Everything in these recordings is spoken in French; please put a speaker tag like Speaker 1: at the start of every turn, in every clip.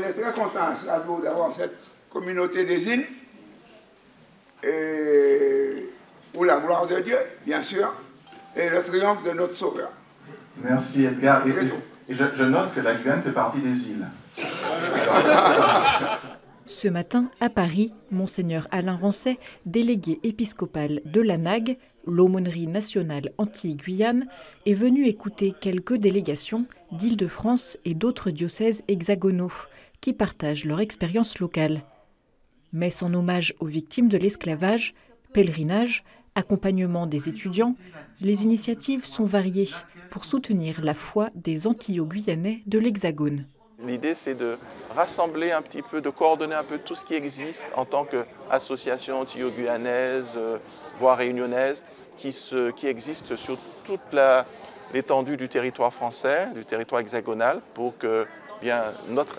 Speaker 1: est très content à Strasbourg d'avoir cette communauté des îles. Et pour la gloire de Dieu, bien sûr, et le triomphe de notre Sauveur.
Speaker 2: Merci Edgar. Et je note que la Guyane fait partie des îles.
Speaker 3: Ce matin, à Paris, Monseigneur Alain Rancet, délégué épiscopal de l'ANAG, l'aumônerie nationale Antilles-Guyane, est venu écouter quelques délégations d'Île-de-France et d'autres diocèses hexagonaux qui partagent leur expérience locale. Messe en hommage aux victimes de l'esclavage, pèlerinage, accompagnement des étudiants, les initiatives sont variées pour soutenir la foi des Antillo-Guyanais de l'Hexagone.
Speaker 4: L'idée, c'est de rassembler un petit peu, de coordonner un peu tout ce qui existe en tant qu'association antillo-guyanaise, voire réunionnaise, qui existe sur toute l'étendue du territoire français, du territoire hexagonal, pour que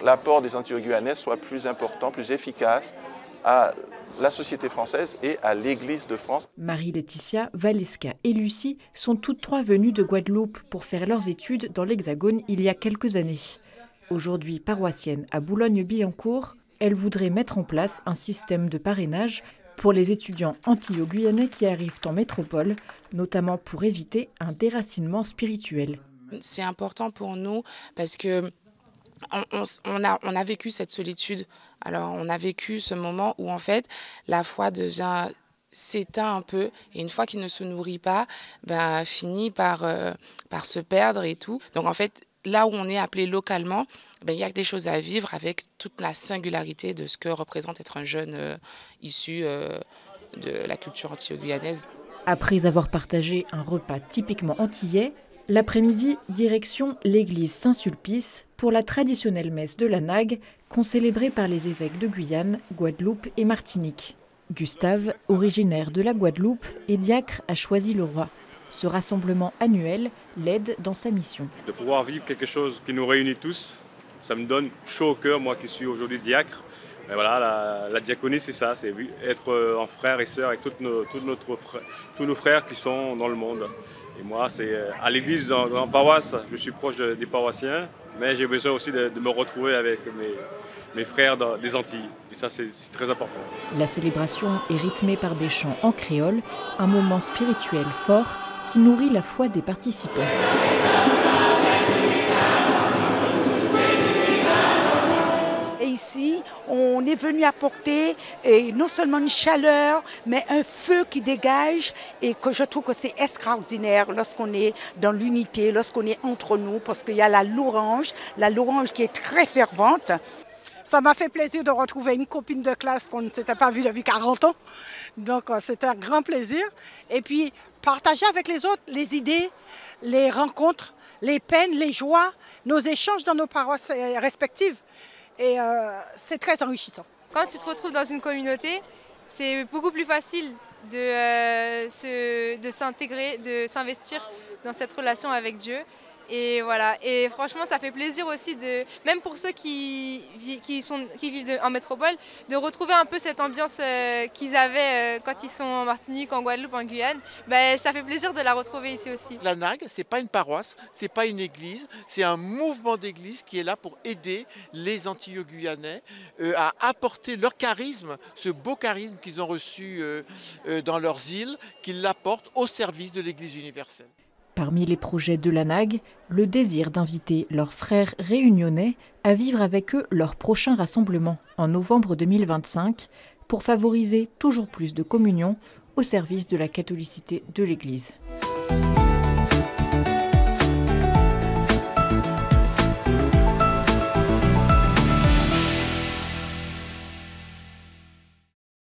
Speaker 4: l'apport des Antillo-Guyanais soit plus important, plus efficace à la société française et à l'Église de France.
Speaker 3: Marie-Laetitia, Valeska et Lucie sont toutes trois venues de Guadeloupe pour faire leurs études dans l'Hexagone il y a quelques années. Aujourd'hui paroissienne à Boulogne-Billancourt, elle voudrait mettre en place un système de parrainage pour les étudiants antillo-guyanais qui arrivent en métropole, notamment pour éviter un déracinement spirituel.
Speaker 5: C'est important pour nous parce que on a vécu cette solitude. Alors on a vécu ce moment où en fait la foi s'éteint un peu et une fois qu'il ne se nourrit pas, finit par se perdre et tout. Donc en fait, là où on est appelé localement, il y a des choses à vivre avec toute la singularité de ce que représente être un jeune issu de la culture antillo-guyanaise.
Speaker 3: Après avoir partagé un repas typiquement antillais, l'après-midi, direction l'église Saint-Sulpice pour la traditionnelle messe de l'ANAG, concélébrée par les évêques de Guyane, Guadeloupe et Martinique. Gustave, originaire de la Guadeloupe et diacre à Choisy-le-Roi. Ce rassemblement annuel l'aide dans sa mission.
Speaker 6: De pouvoir vivre quelque chose qui nous réunit tous, ça me donne chaud au cœur, moi qui suis aujourd'hui diacre. Mais voilà, la diaconie, c'est ça, c'est être en frères et sœurs avec tous nos frères qui sont dans le monde. Et moi, c'est à l'église, en paroisse, je suis proche des paroissiens, mais j'ai besoin aussi de me retrouver avec mes frères des Antilles. Et ça, c'est très important.
Speaker 3: La célébration est rythmée par des chants en créole, un moment spirituel fort qui nourrit la foi des participants.
Speaker 7: Et ici, on est venu apporter non seulement une chaleur, mais un feu qui dégage et que je trouve que c'est extraordinaire lorsqu'on est dans l'unité, lorsqu'on est entre nous, parce qu'il y a la louange qui est très fervente.
Speaker 8: Ça m'a fait plaisir de retrouver une copine de classe qu'on ne s'était pas vue depuis 40 ans. Donc c'était un grand plaisir. Et puis partager avec les autres les idées, les rencontres, les peines, les joies, nos échanges dans nos paroisses respectives. Et c'est très enrichissant.
Speaker 9: Quand tu te retrouves dans une communauté, c'est beaucoup plus facile de s'intégrer, de s'investir dans cette relation avec Dieu. Et voilà, et franchement ça fait plaisir aussi, même pour ceux qui vivent en métropole, de retrouver un peu cette ambiance qu'ils avaient quand ils sont en Martinique, en Guadeloupe, en Guyane. Ça fait plaisir de la retrouver ici aussi.
Speaker 10: L'ANAG, ce n'est pas une paroisse, ce n'est pas une église, c'est un mouvement d'église qui est là pour aider les Antillo-Guyanais à apporter leur charisme, ce beau charisme qu'ils ont reçu dans leurs îles, qu'ils l'apportent au service de l'Église universelle.
Speaker 3: Parmi les projets de l'ANAG, le désir d'inviter leurs frères réunionnais à vivre avec eux leur prochain rassemblement en novembre 2025 pour favoriser toujours plus de communion au service de la catholicité de l'Église.